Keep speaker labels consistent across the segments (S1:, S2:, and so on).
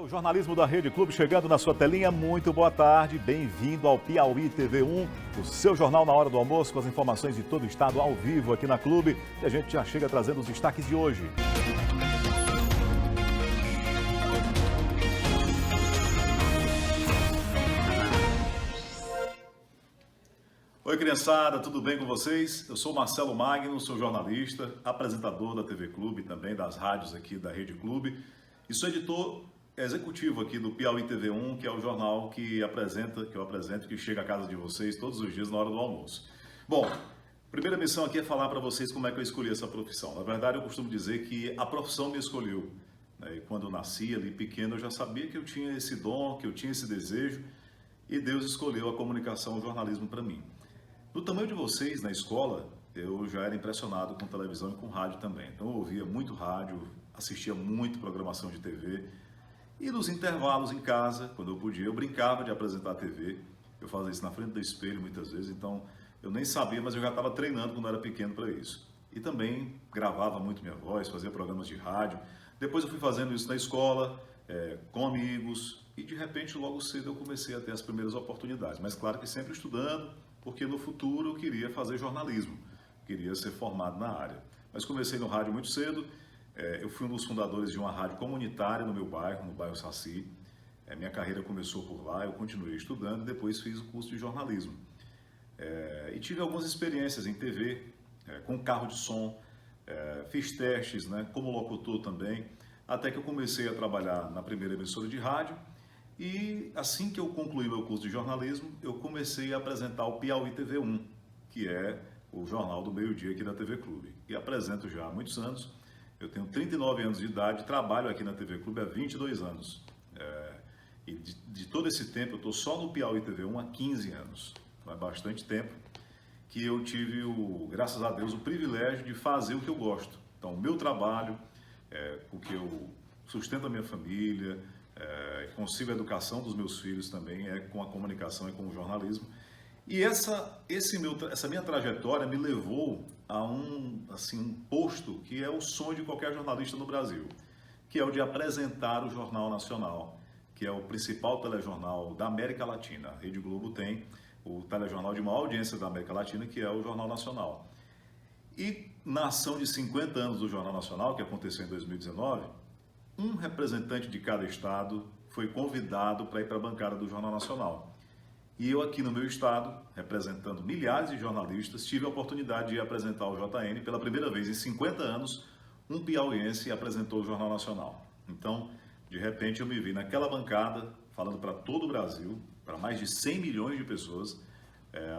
S1: O jornalismo da Rede Clube chegando na sua telinha. Muito boa tarde, bem-vindo ao Piauí TV1, o seu jornal na hora do almoço com as informações de todo o estado ao vivo aqui na Clube. E a gente já chega trazendo os destaques de hoje. Oi, criançada, tudo bem com vocês? Eu sou Marcelo Magno, sou jornalista, apresentador da TV Clube, também das rádios aqui da Rede Clube. E sou editor executivo aqui do Piauí TV1, que é o jornal que eu apresento, que chega à casa de vocês todos os dias na hora do almoço. Bom, a primeira missão aqui é falar para vocês como é que eu escolhi essa profissão. Na verdade, eu costumo dizer que a profissão me escolheu. E quando eu nasci ali pequeno, eu já sabia que eu tinha esse dom, que eu tinha esse desejo, e Deus escolheu a comunicação, o jornalismo para mim. No tamanho de vocês, na escola, eu já era impressionado com televisão e com rádio também. Então eu ouvia muito rádio, assistia muito programação de TV. E nos intervalos em casa, quando eu podia, eu brincava de apresentar a TV. Eu fazia isso na frente do espelho muitas vezes, então eu nem sabia, mas eu já estava treinando quando eu era pequeno para isso. E também gravava muito minha voz, fazia programas de rádio. Depois eu fui fazendo isso na escola, com amigos, e de repente logo cedo eu comecei a ter as primeiras oportunidades. Mas claro que sempre estudando, porque no futuro eu queria fazer jornalismo, queria ser formado na área. Mas comecei no rádio muito cedo. Eu fui um dos fundadores de uma rádio comunitária no meu bairro, no bairro Saci. Minha carreira começou por lá, eu continuei estudando e depois fiz o curso de jornalismo. E tive algumas experiências em TV, com carro de som, fiz testes, como locutor também, até que eu comecei a trabalhar na primeira emissora de rádio. E assim que eu concluí meu curso de jornalismo, eu comecei a apresentar o Piauí TV1, que é o jornal do meio-dia aqui da TV Clube. E apresento já há muitos anos. Eu tenho 39 anos de idade, trabalho aqui na TV Clube há 22 anos. E de todo esse tempo, eu estou só no Piauí TV1 há 15 anos. Então é bastante tempo que eu tive, graças a Deus, o privilégio de fazer o que eu gosto. Então, o meu trabalho, o que eu sustento a minha família, consigo a educação dos meus filhos também, com a comunicação e com o jornalismo. E essa minha trajetória me levou a um posto que é o sonho de qualquer jornalista no Brasil, que é o de apresentar o Jornal Nacional, que é o principal telejornal da América Latina. A Rede Globo tem o telejornal de maior audiência da América Latina, que é o Jornal Nacional. E na ação de 50 anos do Jornal Nacional, que aconteceu em 2019, um representante de cada estado foi convidado para ir para a bancada do Jornal Nacional. E eu aqui no meu estado, representando milhares de jornalistas, tive a oportunidade de apresentar o JN pela primeira vez em 50 anos, um piauiense apresentou o Jornal Nacional. Então, de repente eu me vi naquela bancada, falando para todo o Brasil, para mais de 100 milhões de pessoas,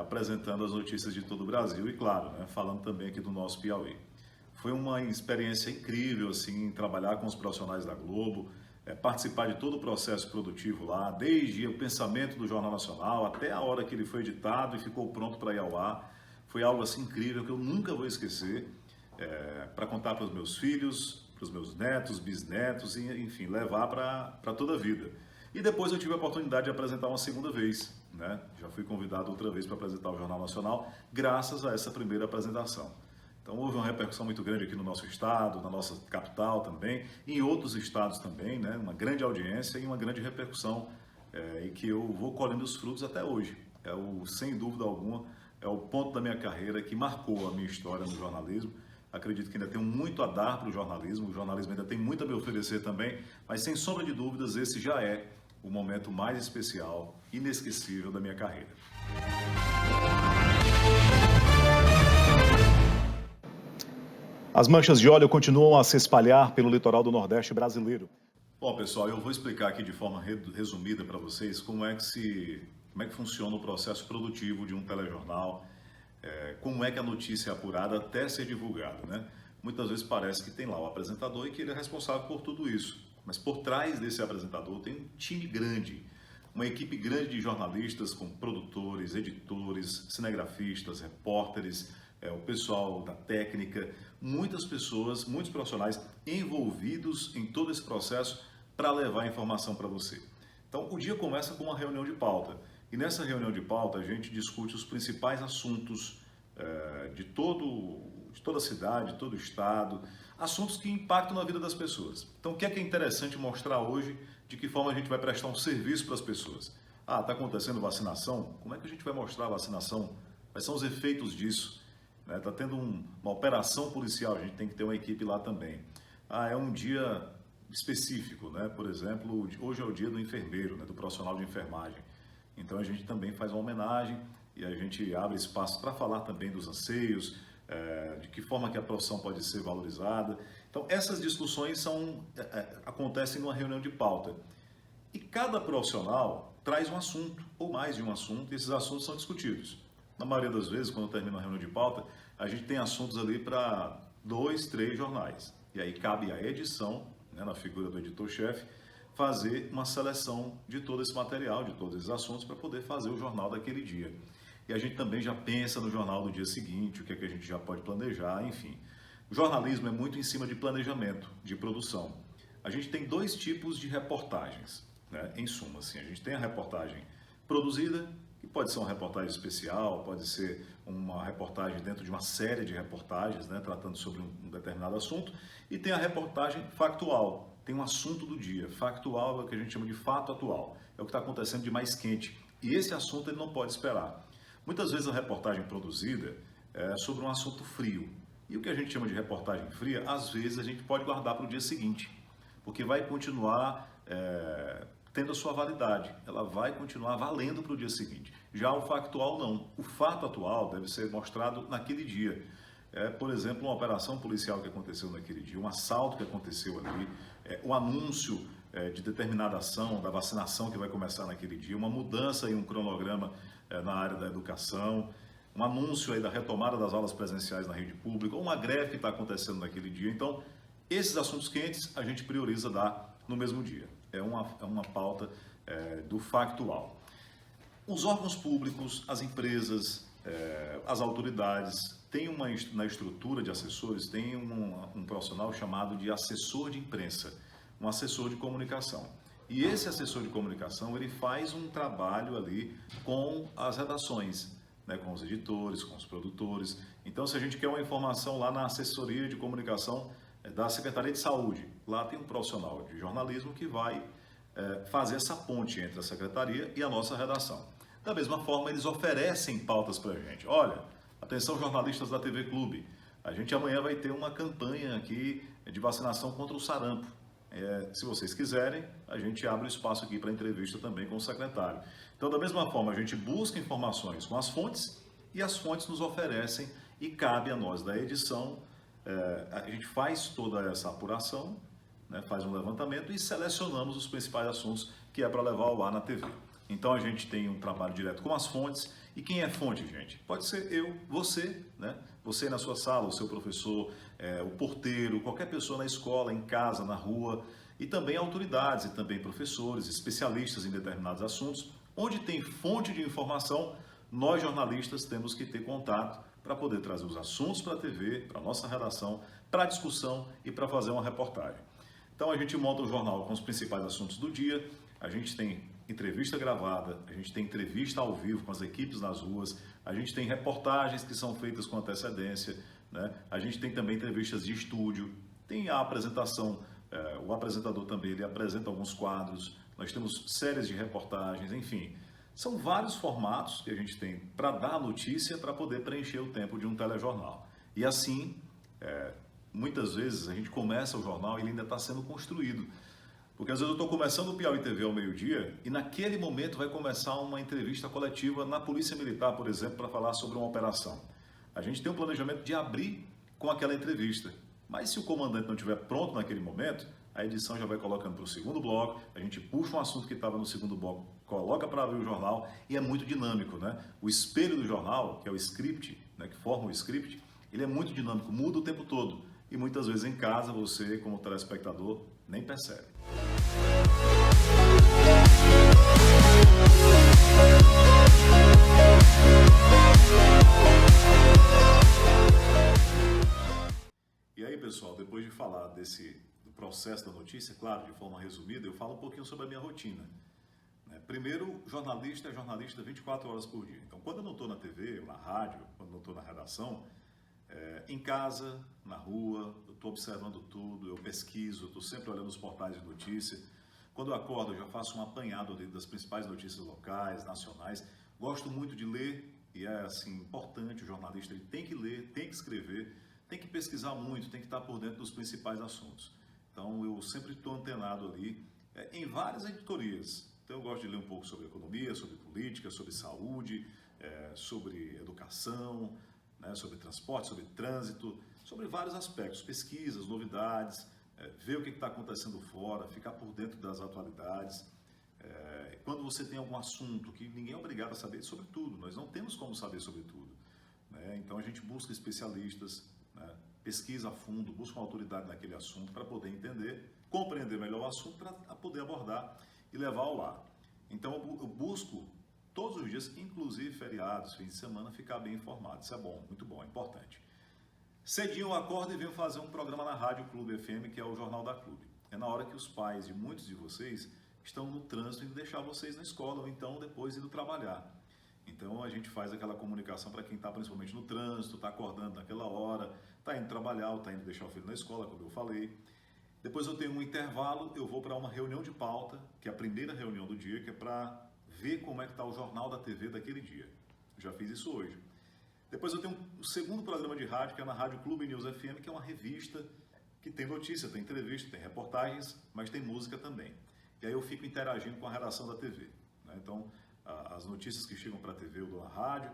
S1: apresentando as notícias de todo o Brasil e, claro, falando também aqui do nosso Piauí. Foi uma experiência incrível, trabalhar com os profissionais da Globo, participar de todo o processo produtivo lá, desde o pensamento do Jornal Nacional até a hora que ele foi editado e ficou pronto para ir ao ar. Foi algo incrível que eu nunca vou esquecer, para contar para os meus filhos, para os meus netos, bisnetos, e, enfim, levar para toda a vida. E depois eu tive a oportunidade de apresentar uma segunda vez, Já fui convidado outra vez para apresentar o Jornal Nacional, graças a essa primeira apresentação. Então houve uma repercussão muito grande aqui no nosso estado, na nossa capital também, em outros estados também, Uma grande audiência e uma grande repercussão, e que eu vou colhendo os frutos até hoje. Sem dúvida alguma, é o ponto da minha carreira que marcou a minha história no jornalismo. Acredito que ainda tenho muito a dar para o jornalismo ainda tem muito a me oferecer também, mas sem sombra de dúvidas esse já é o momento mais especial, inesquecível da minha carreira. As manchas de óleo continuam a se espalhar pelo litoral do Nordeste brasileiro. Bom, pessoal, eu vou explicar aqui de forma resumida para vocês como é que funciona o processo produtivo de um telejornal, como é que a notícia é apurada até ser divulgada, Muitas vezes parece que tem lá o apresentador e que ele é responsável por tudo isso, mas por trás desse apresentador tem um time grande, uma equipe grande de jornalistas com produtores, editores, cinegrafistas, repórteres, o pessoal da técnica, muitas pessoas, muitos profissionais envolvidos em todo esse processo para levar a informação para você. Então, o dia começa com uma reunião de pauta. E nessa reunião de pauta, a gente discute os principais assuntos de todo de toda a cidade, de todo o estado, assuntos que impactam na vida das pessoas. Então, o que é interessante mostrar hoje, de que forma a gente vai prestar um serviço para as pessoas? Ah, está acontecendo vacinação? Como é que a gente vai mostrar a vacinação? Quais são os efeitos disso? Está tendo uma operação policial, a gente tem que ter uma equipe lá também. Ah, é um dia específico, né? Por exemplo, hoje é o dia do enfermeiro, né? Do profissional de enfermagem. Então a gente também faz uma homenagem e a gente abre espaço para falar também dos anseios, de que forma que a profissão pode ser valorizada. Então essas discussões acontecem numa reunião de pauta. E cada profissional traz um assunto, ou mais de um assunto, e esses assuntos são discutidos. Na maioria das vezes, quando termina a reunião de pauta, a gente tem assuntos ali para 2, 3 jornais. E aí cabe à edição, né, na figura do editor-chefe, fazer uma seleção de todo esse material, de todos esses assuntos, para poder fazer o jornal daquele dia. E a gente também já pensa no jornal do dia seguinte, o que é que a gente já pode planejar, enfim. O jornalismo é muito em cima de planejamento, de produção. A gente tem 2 tipos de reportagens, né? Em suma, assim, a gente tem a reportagem produzida, que pode ser uma reportagem especial, pode ser uma reportagem dentro de uma série de reportagens, né, tratando sobre um determinado assunto, e tem a reportagem factual, tem um assunto do dia. Factual é o que a gente chama de fato atual, é o que está acontecendo de mais quente, e esse assunto ele não pode esperar. Muitas vezes a reportagem produzida é sobre um assunto frio, e o que a gente chama de reportagem fria, às vezes a gente pode guardar para o dia seguinte, porque vai continuar tendo a sua validade, ela vai continuar valendo para o dia seguinte. Já o factual não, o fato atual deve ser mostrado naquele dia. Por exemplo, uma operação policial que aconteceu naquele dia, um assalto que aconteceu ali, o anúncio de determinada ação, da vacinação que vai começar naquele dia, uma mudança em um cronograma na área da educação, um anúncio aí da retomada das aulas presenciais na rede pública, ou uma greve que está acontecendo naquele dia. Então, esses assuntos quentes a gente prioriza dar no mesmo dia. É uma pauta do factual. Os órgãos públicos, as empresas, as autoridades, têm na estrutura de assessores, tem um profissional chamado de assessor de imprensa, um assessor de comunicação. E esse assessor de comunicação, ele faz um trabalho ali com as redações, né, com os editores, com os produtores. Então, se a gente quer uma informação lá na assessoria de comunicação da Secretaria de Saúde, lá tem um profissional de jornalismo que vai fazer essa ponte entre a Secretaria e a nossa redação. Da mesma forma, eles oferecem pautas para a gente. Olha, atenção jornalistas da TV Clube, a gente amanhã vai ter uma campanha aqui de vacinação contra o sarampo. Se vocês quiserem, a gente abre o espaço aqui para entrevista também com o secretário. Então, da mesma forma, a gente busca informações com as fontes e as fontes nos oferecem e cabe a nós da edição, a gente faz toda essa apuração, né, faz um levantamento e selecionamos os principais assuntos que é para levar ao ar na TV. Então, a gente tem um trabalho direto com as fontes. E quem é fonte, gente? Pode ser eu, você, né? Você na sua sala, o seu professor, o porteiro, qualquer pessoa na escola, em casa, na rua, e também autoridades e também professores, especialistas em determinados assuntos. Onde tem fonte de informação, nós jornalistas temos que ter contato para poder trazer os assuntos para a TV, para a nossa redação, para a discussão e para fazer uma reportagem. Então a gente monta o jornal com os principais assuntos do dia, a gente tem entrevista gravada, a gente tem entrevista ao vivo com as equipes nas ruas, a gente tem reportagens que são feitas com antecedência, né? A gente tem também entrevistas de estúdio, tem a apresentação, o apresentador também ele apresenta alguns quadros, nós temos séries de reportagens, enfim. São vários formatos que a gente tem para dar notícia, para poder preencher o tempo de um telejornal. E assim, muitas vezes a gente começa o jornal e ele ainda está sendo construído. Porque às vezes eu estou começando o Piauí TV ao meio-dia e naquele momento vai começar uma entrevista coletiva na Polícia Militar, por exemplo, para falar sobre uma operação. A gente tem um planejamento de abrir com aquela entrevista. Mas se o comandante não estiver pronto naquele momento, a edição já vai colocando para o segundo bloco, a gente puxa um assunto que estava no segundo bloco, coloca para abrir o jornal e é muito dinâmico, né? O espelho do jornal, que é o script, né, que forma o script, ele é muito dinâmico, muda o tempo todo. E muitas vezes em casa você, como telespectador, nem percebe. E aí, pessoal, depois de falar do processo da notícia, claro, de forma resumida, eu falo um pouquinho sobre a minha rotina. Primeiro, jornalista é jornalista 24 horas por dia. Então, quando eu não estou na TV, ou na rádio, quando não estou na redação, Em casa, na rua, eu estou observando tudo, eu pesquiso, estou sempre olhando os portais de notícia. Quando eu acordo, eu já faço um apanhado ali das principais notícias locais, nacionais. Gosto muito de ler e é assim importante, o jornalista ele tem que ler, tem que escrever, tem que pesquisar muito, tem que estar por dentro dos principais assuntos. Então eu sempre estou antenado ali em várias editorias. Então eu gosto de ler um pouco sobre economia, sobre política, sobre saúde, sobre educação, né, sobre transporte, sobre trânsito, sobre vários aspectos, pesquisas, novidades, ver o que está acontecendo fora, ficar por dentro das atualidades. Quando você tem algum assunto que ninguém é obrigado a saber sobre tudo, nós não temos como saber sobre tudo, né? Então a gente busca especialistas, né, pesquisa a fundo, busca uma autoridade naquele assunto para poder entender, compreender melhor o assunto para poder abordar e levar ao ar. Então eu busco todos os dias, inclusive feriados, fins de semana, ficar bem informado. Isso é bom, muito bom, é importante. Cedinho eu acordo e venho fazer um programa na Rádio Clube FM, que é o Jornal da Clube. É na hora que os pais de muitos de vocês estão no trânsito indo deixar vocês na escola, ou então depois indo trabalhar. Então a gente faz aquela comunicação para quem está principalmente no trânsito, está acordando naquela hora, está indo trabalhar ou está indo deixar o filho na escola, como eu falei. Depois eu tenho um intervalo, eu vou para uma reunião de pauta, que é a primeira reunião do dia, que é para ver como é que está o jornal da TV daquele dia. Eu já fiz isso hoje. Depois eu tenho um segundo programa de rádio, que é na Rádio Clube News FM, que é uma revista que tem notícia, tem entrevista, tem reportagens, mas tem música também. E aí eu fico interagindo com a redação da TV, né? Então, as notícias que chegam para a TV eu dou na rádio,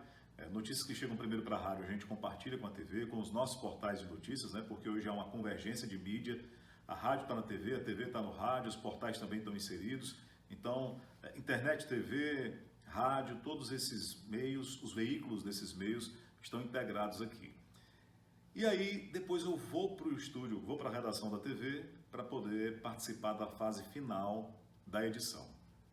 S1: notícias que chegam primeiro para a rádio a gente compartilha com a TV, com os nossos portais de notícias, né? Porque hoje é uma convergência de mídia, a rádio está na TV, a TV está no rádio, os portais também estão inseridos. Então, internet, TV, rádio, todos esses meios, os veículos desses meios estão integrados aqui. E aí, depois eu vou para o estúdio, vou para a redação da TV para poder participar da fase final da edição.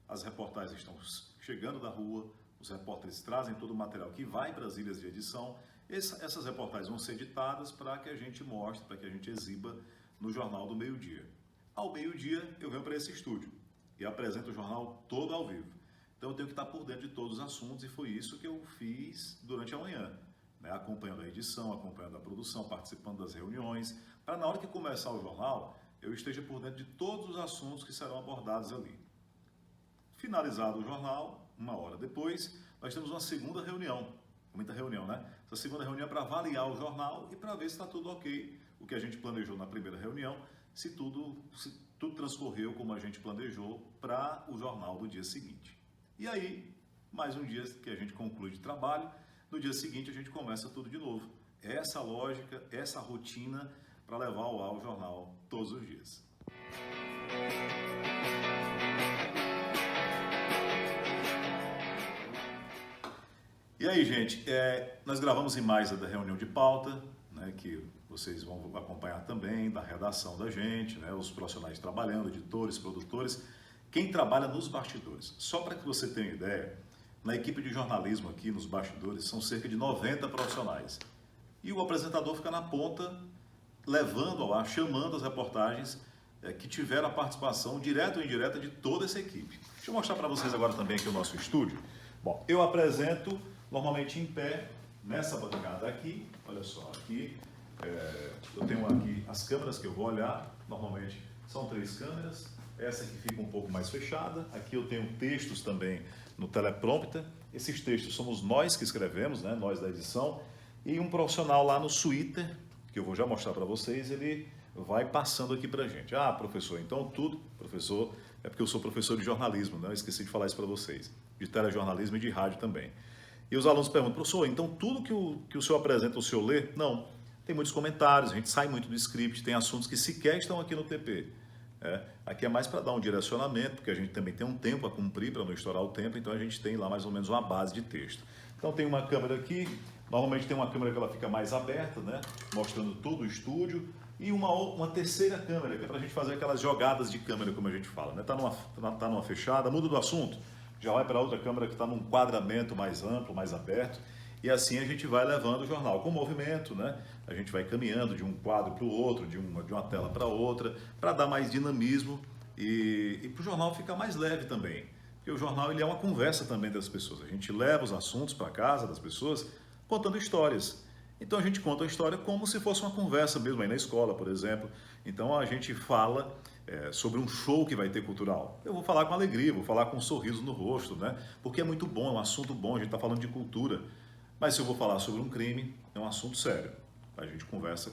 S1: As reportagens estão chegando da rua, os repórteres trazem todo o material que vai para as ilhas de edição. Essas reportagens vão ser editadas para que a gente mostre, para que a gente exiba no Jornal do Meio-Dia. Ao meio-dia, eu venho para esse estúdio e apresento o jornal todo ao vivo. Então eu tenho que estar por dentro de todos os assuntos e foi isso que eu fiz durante a manhã, né? Acompanhando a edição, acompanhando a produção, participando das reuniões, para na hora que começar o jornal, eu esteja por dentro de todos os assuntos que serão abordados ali. Finalizado o jornal, uma hora depois, nós temos uma segunda reunião, muita reunião, né? Essa segunda reunião é para avaliar o jornal e para ver se está tudo ok, o que a gente planejou na primeira reunião, se tudo transcorreu como a gente planejou para o jornal do dia seguinte. E aí, mais um dia que a gente conclui de trabalho, no dia seguinte a gente começa tudo de novo. Essa lógica, essa rotina para levar ao ar o jornal todos os dias. E aí, gente, nós gravamos imagens da reunião de pauta, né, que vocês vão acompanhar também, da redação da gente, né, os profissionais trabalhando, editores, produtores, quem trabalha nos bastidores. Só para que você tenha uma ideia, na equipe de jornalismo aqui nos bastidores são cerca de 90 profissionais. E o apresentador fica na ponta, levando ao ar, chamando as reportagens que tiveram a participação direta ou indireta de toda essa equipe. Deixa eu mostrar para vocês agora também aqui o nosso estúdio. Bom, eu apresento normalmente em pé, nessa bancada aqui, olha só, aqui, eu tenho aqui as câmeras que eu vou olhar, normalmente são 3 câmeras, essa aqui fica um pouco mais fechada, aqui eu tenho textos também no teleprompter, esses textos somos nós que escrevemos, né, nós da edição, e um profissional lá no Twitter, que eu vou já mostrar para vocês, ele vai passando aqui para a gente. Ah, professor, então tudo, professor, é porque eu sou professor de jornalismo, né, eu esqueci de falar isso para vocês, de telejornalismo e de rádio também. E os alunos perguntam, professor, então tudo que o senhor apresenta, o senhor lê? Não, tem muitos comentários, a gente sai muito do script, tem assuntos que sequer estão aqui no TP. Aqui é mais para dar um direcionamento, porque a gente também tem um tempo a cumprir para não estourar o tempo, então a gente tem lá mais ou menos uma base de texto. Então tem uma câmera aqui, normalmente tem uma câmera que ela fica mais aberta, né, mostrando todo o estúdio, e uma terceira câmera, que é para a gente fazer aquelas jogadas de câmera, como a gente fala, né? Tá numa fechada, muda do assunto, já vai para outra câmera que está num quadramento mais amplo, mais aberto, e assim a gente vai levando o jornal com movimento, né? A gente vai caminhando de um quadro para o outro, de uma tela para outra, para dar mais dinamismo e para o jornal ficar mais leve também. Porque o jornal ele é uma conversa também das pessoas. A gente leva os assuntos para casa das pessoas contando histórias. Então a gente conta a história como se fosse uma conversa mesmo aí na escola, por exemplo. Então a gente fala sobre um show que vai ter cultural. Eu vou falar com alegria, vou falar com um sorriso no rosto, né? Porque é muito bom, é um assunto bom, a gente está falando de cultura. Mas se eu vou falar sobre um crime, é um assunto sério. A gente conversa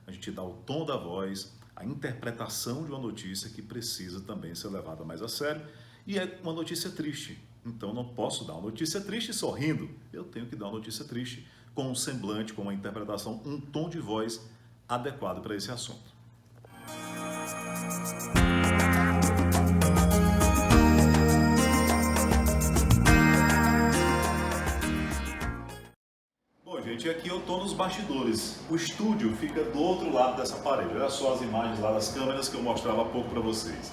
S1: a gente dá o tom da voz, a interpretação de uma notícia que precisa também ser levada mais a sério. E é uma notícia triste. Então não posso dar uma notícia triste sorrindo. Eu tenho que dar uma notícia triste com um semblante, com uma interpretação, um tom de voz adequado para esse assunto. Bom, gente, aqui eu estou nos bastidores. O estúdio fica do outro lado dessa parede. Olha só as imagens lá das câmeras que eu mostrava há pouco para vocês.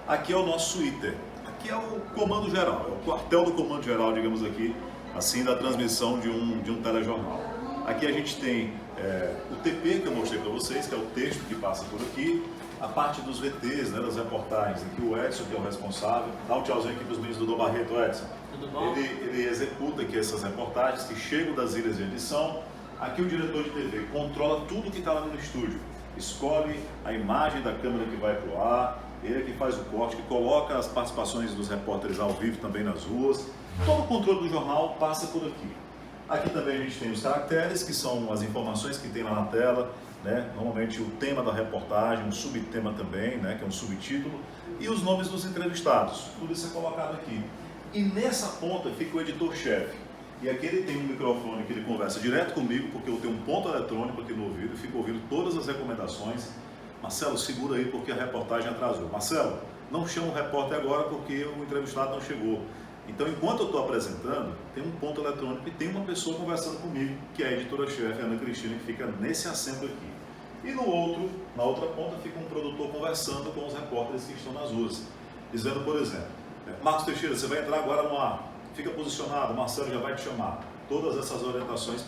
S1: Aqui é o nosso suíter. Aqui é o comando geral, é o quartel do comando geral, digamos aqui, assim, da transmissão de um telejornal. Aqui a gente tem o TP que eu mostrei para vocês, que é o texto que passa por aqui, a parte dos VTs, né, das reportagens, aqui o Edson, que é o responsável. Dá um tchauzinho aqui para os meninos do Dom Barreto, Edson.
S2: Tudo bom?
S1: Ele executa aqui essas reportagens que chegam das ilhas de edição. Aqui o diretor de TV controla tudo que está lá no estúdio, escolhe a imagem da câmera que vai para o ar, ele é que faz o corte, que coloca as participações dos repórteres ao vivo também nas ruas. Todo o controle do jornal passa por aqui. Aqui também a gente tem os caracteres, que são as informações que tem lá na tela, né? Normalmente o tema da reportagem, um subtema também, né? Que é um subtítulo, e os nomes dos entrevistados. Tudo isso é colocado aqui. E nessa ponta fica o editor-chefe. E aqui ele tem um microfone que ele conversa direto comigo, porque eu tenho um ponto eletrônico aqui no ouvido, e fico ouvindo todas as recomendações. Marcelo, segura aí porque a reportagem atrasou. Marcelo, não chama o repórter agora porque o entrevistado não chegou. Então, enquanto eu estou apresentando, tem um ponto eletrônico e tem uma pessoa conversando comigo, que é a editora-chefe, Ana Cristina, que fica nesse assento aqui. E na outra ponta, fica um produtor conversando com os repórteres que estão nas ruas, dizendo, por exemplo, Marcos Teixeira, você vai entrar agora no ar, fica posicionado, o Marcelo já vai te chamar. Todas essas orientações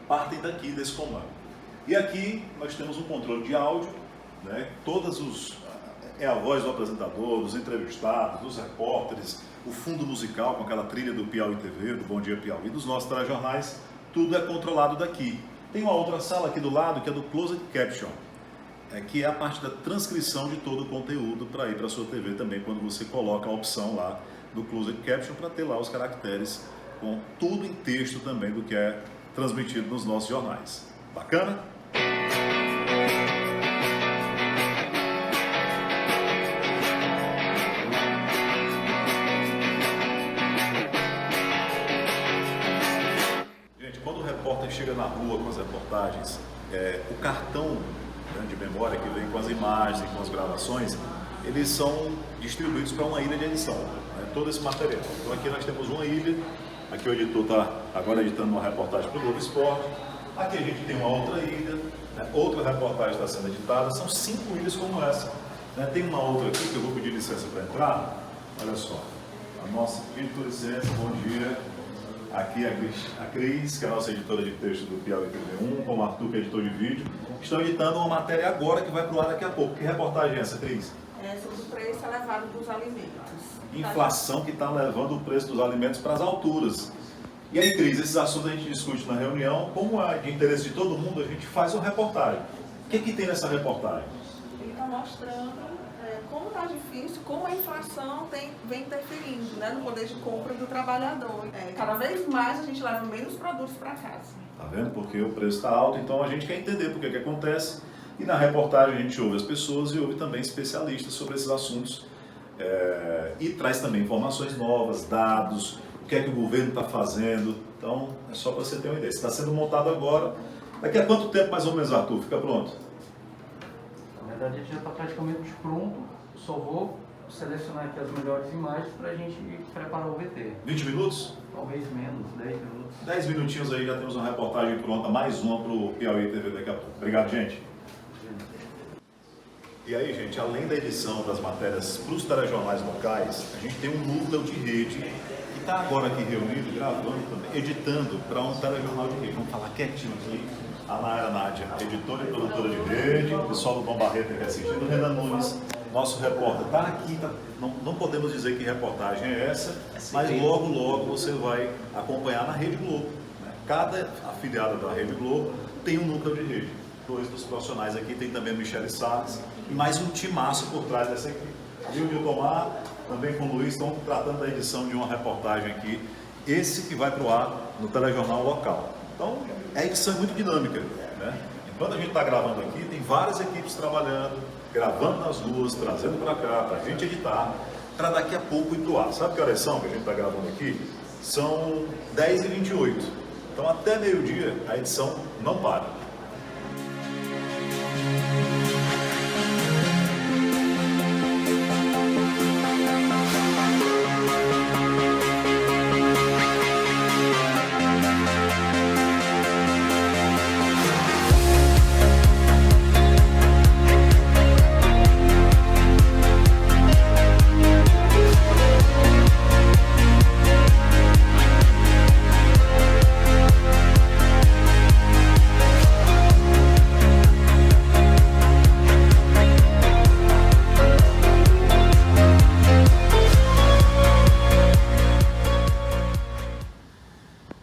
S1: partem daqui, desse comando. E aqui nós temos um controle de áudio, né? É a voz do apresentador, dos entrevistados, dos repórteres, o fundo musical com aquela trilha do Piauí TV, do Bom Dia Piauí, dos nossos telejornais, tudo é controlado daqui. Tem uma outra sala aqui do lado que é do Closed Caption, que é a parte da transcrição de todo o conteúdo para ir para a sua TV também, quando você coloca a opção lá do Closed Caption para ter lá os caracteres com tudo em texto também do que é transmitido nos nossos jornais. Bacana? Quando o repórter chega na rua com as reportagens, o cartão, né, de memória que vem com as imagens e com as gravações, eles são distribuídos para uma ilha de edição, né, todo esse material. Então aqui nós temos uma ilha, aqui o editor está agora editando uma reportagem para o Globo Esporte, aqui a gente tem uma outra ilha, né, outra reportagem está sendo editada, são 5 ilhas como essa. Né, tem uma outra aqui que eu vou pedir licença para entrar, olha só, a nossa editor, licença, bom dia. Aqui a Cris, que é a nossa editora de texto do Piauí TV1, com o Arthur, que é editor de vídeo, estão editando uma matéria agora que vai para o ar daqui a pouco. Que reportagem é essa, Cris?
S3: É sobre o preço elevado dos alimentos.
S1: Inflação que está levando o preço dos alimentos para as alturas. E aí, Cris, esses assuntos a gente discute na reunião, como é de interesse de todo mundo, a gente faz uma reportagem. O que tem nessa reportagem?
S3: Ele está mostrando como está difícil, como a inflação vem interferindo, né, no poder de compra do trabalhador. Cada vez mais a gente leva menos produtos para casa.
S1: Tá vendo? Porque o preço está alto, então a gente quer entender por que acontece. E na reportagem a gente ouve as pessoas e ouve também especialistas sobre esses assuntos. E traz também informações novas, dados, o que é que o governo está fazendo. Então, é só para você ter uma ideia. Está sendo montado agora. Daqui a quanto tempo mais ou menos, Arthur? Fica pronto?
S2: Na verdade, a gente já está praticamente pronto. Só vou selecionar aqui as melhores imagens para a gente preparar o VT.
S1: 20 minutos?
S2: Talvez menos, 10 minutos.
S1: 10 minutinhos aí, já temos uma reportagem pronta, mais uma para o Piauí TV daqui a pouco. Obrigado, gente. E aí, gente, além da edição das matérias para os telejornais locais, a gente tem um núcleo de rede que está agora aqui reunido, gravando também, editando para um telejornal de rede. Vamos falar quietinho aqui. A Nayara Nádia, editora e produtora de rede, o pessoal do Dom Barreto aqui assistindo, o Renan Nunes, nosso repórter, está aqui. Não podemos dizer que reportagem é essa, mas logo você vai acompanhar na Rede Globo. Né? Cada afiliada da Rede Globo tem um núcleo de rede. 2 dos profissionais aqui, tem também a Michele Salles e mais um timaço por trás dessa equipe. Gil Tomar, também com o Luiz, estão tratando da edição de uma reportagem aqui, esse que vai para o ar no telejornal local. Então, a edição é muito dinâmica, né? Enquanto a gente está gravando aqui, tem várias equipes trabalhando, gravando nas ruas, trazendo para cá, para a gente editar, para daqui a pouco ir para o ar. Sabe que horas são que a gente está gravando aqui? São 10h28. Então, até meio-dia, a edição não para.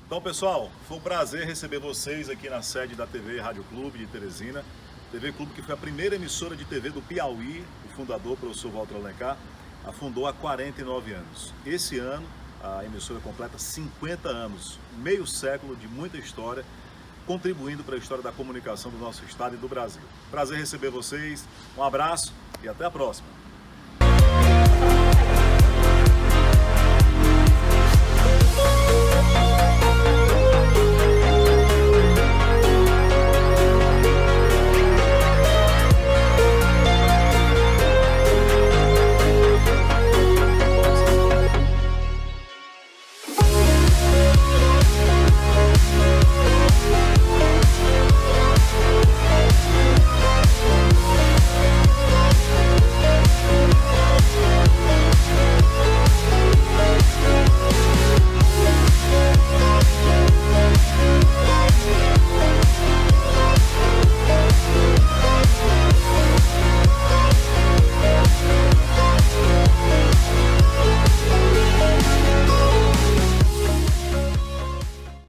S1: Então, pessoal, foi um prazer receber vocês aqui na sede da TV Rádio Clube de Teresina. TV Clube que foi a primeira emissora de TV do Piauí, o fundador, o professor Walter Alencar, a fundou há 49 anos. Esse ano, a emissora completa 50 anos, meio século de muita história, contribuindo para a história da comunicação do nosso estado e do Brasil. Prazer receber vocês, um abraço e até a próxima.